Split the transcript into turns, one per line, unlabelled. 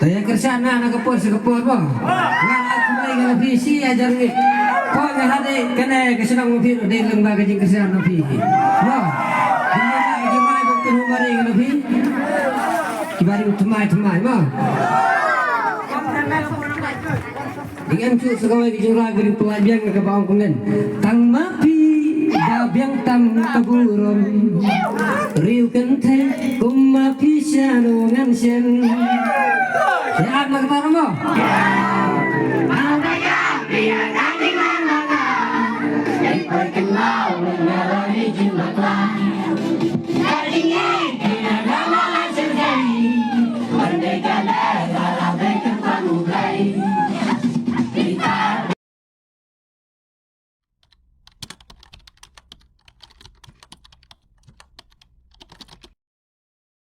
Taya kerja nak kepur sekepur bang. Ngan aku mulai dengan visi ajar ni. Kau ngan hati kena kesenang mobil di lembaga jing kerja nabi. Wah, dia nak gimana bukan rumah ni nabi. Kibari temai bang. Dengan cu sekolah dijurah beri pelajaran ke bawang kunen. Tang mapi babiang tam kaburon. Riu kente kumapi syanungan sen. Siap nak kemana mo?